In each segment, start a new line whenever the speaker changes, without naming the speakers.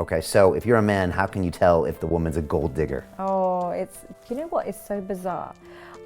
Okay, so if you're a man, how can you tell if the woman's a gold digger?
Oh, you know what, it's so bizarre.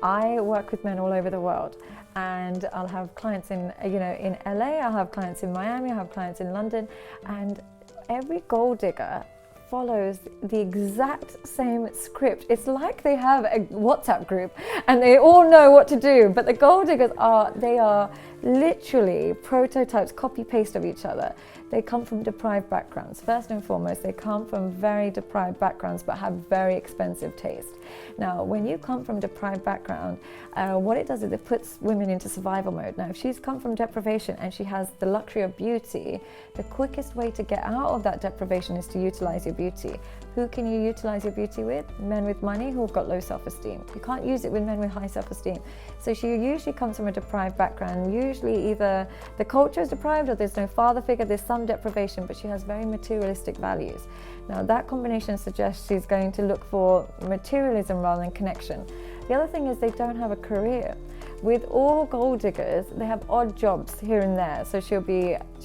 I work with men all over the world, and I'll have clients in LA, I'll have clients in Miami, I'll have clients in London, and every gold digger follows the exact same script. It's like they have a WhatsApp group and they all know what to do, but the gold diggers are literally prototypes, copy paste of each other. They come from deprived backgrounds. First and foremost, they come from very deprived backgrounds but have very expensive taste. Now, when you come from deprived background, what it does is it puts women into survival mode. Now, if she's come from deprivation and she has the luxury of beauty, the quickest way to get out of that deprivation is to utilize your beauty. Who can you utilize your beauty with? Men with money who've got low self-esteem. You can't use it with men with high self-esteem. So she usually comes from a deprived background. Usually either the culture is deprived or there's no father figure, there's some deprivation, but she has very materialistic values. Now that combination suggests she's going to look for materialism rather than connection. The other thing is they don't have a career. With all gold diggers, they have odd jobs here and there. So she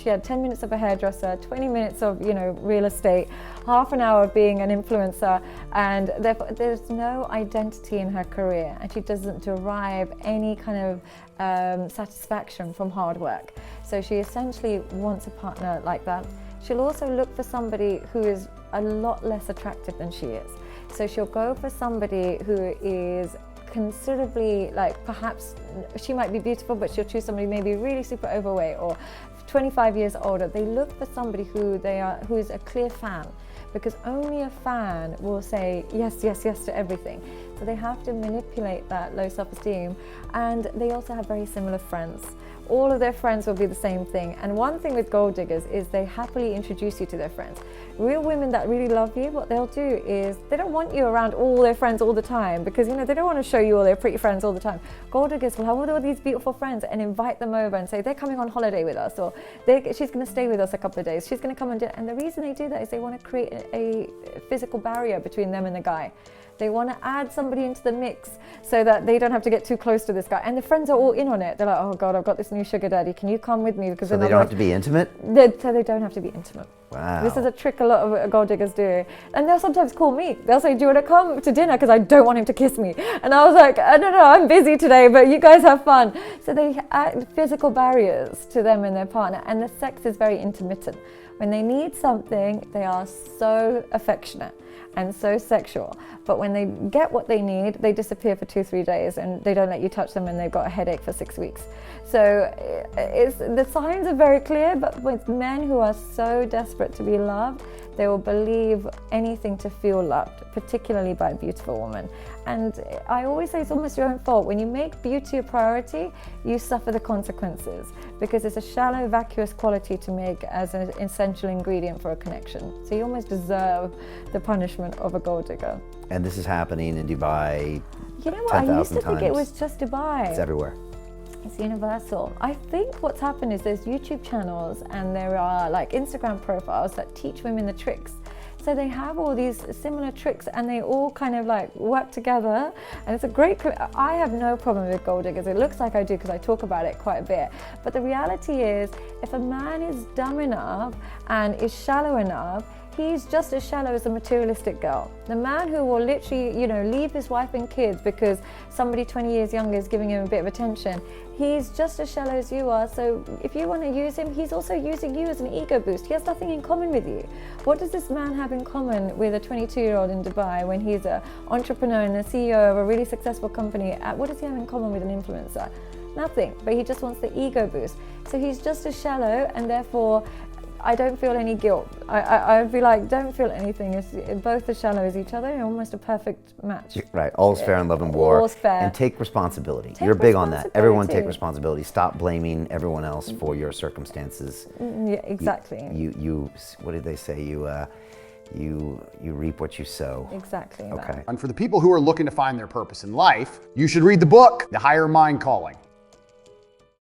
had 10 minutes of a hairdresser, 20 minutes of real estate, half an hour of being an influencer, and therefore there's no identity in her career, and she doesn't derive any kind of satisfaction from hard work. So she essentially wants a partner like that. She'll also look for somebody who is a lot less attractive than she is. So she'll go for somebody who is considerably, perhaps she might be beautiful, but she'll choose somebody maybe really super overweight or 25 years older. They look for somebody who is a clear fan, because only a fan will say yes, yes, yes to everything. So they have to manipulate that low self-esteem, and they also have very similar friends. All of their friends will be the same thing. And one thing with gold diggers is they happily introduce you to their friends. Real women that really love you, what they'll do is they don't want you around all their friends all the time, because they don't want to show you all their pretty friends all the time. Gold diggers will have all these beautiful friends and invite them over and say they're coming on holiday with us, or she's going to stay with us a couple of days, she's going to come and do it. And the reason they do that is they want to create a physical barrier between them and the guy. They want to add somebody into the mix so that they don't have to get too close to this guy. And the friends are all in on it. They're like, oh God, I've got this new sugar daddy. Can you come with me? Because
so they don't have to be intimate?
So they don't have to be intimate.
Wow.
This is a trick a lot of gold diggers do. And they'll sometimes call me. They'll say, do you want to come to dinner? Because I don't want him to kiss me. And I was like, no, I'm busy today, but you guys have fun. So they add physical barriers to them and their partner. And the sex is very intermittent. When they need something, they are so affectionate and so sexual. But when they get what they need, they disappear for 2-3 days and they don't let you touch them, and they've got a headache for 6 weeks. So the signs are very clear, but with men who are so desperate to be loved, they will believe anything to feel loved, particularly by a beautiful woman. And I always say it's almost your own fault. When you make beauty a priority, you suffer the consequences, because it's a shallow, vacuous quality to make as an essential ingredient for a connection. So you almost deserve the punishment of a gold digger.
And this is happening in Dubai.
You know what, I used to think it was just Dubai.
It's everywhere.
It's universal. I think what's happened is there's YouTube channels and there are Instagram profiles that teach women the tricks. So they have all these similar tricks and they all kind of work together, and it's a great, I have no problem with gold diggers. It looks like I do because I talk about it quite a bit. But the reality is, if a man is dumb enough and is shallow enough, he's just as shallow as a materialistic girl. The man who will literally, leave his wife and kids because somebody 20 years younger is giving him a bit of attention, he's just as shallow as you are. So if you want to use him, he's also using you as an ego boost. He has nothing in common with you. What does this man have in common with a 22-year-old in Dubai when he's an entrepreneur and a CEO of a really successful company? What does he have in common with an influencer? Nothing, but he just wants the ego boost. So he's just as shallow, and therefore I don't feel any guilt. I'd be like, don't feel anything. It's both as shallow as each other. You're almost a perfect match.
Right, all's fair in love and war.
All's fair.
And take responsibility. You're big on that. Everyone take responsibility. Stop blaming everyone else for your circumstances.
Yeah, exactly.
You what did they say? You reap what you sow.
Exactly.
Okay.
And for the people who are looking to find their purpose in life, you should read the book, The Higher Mind Calling.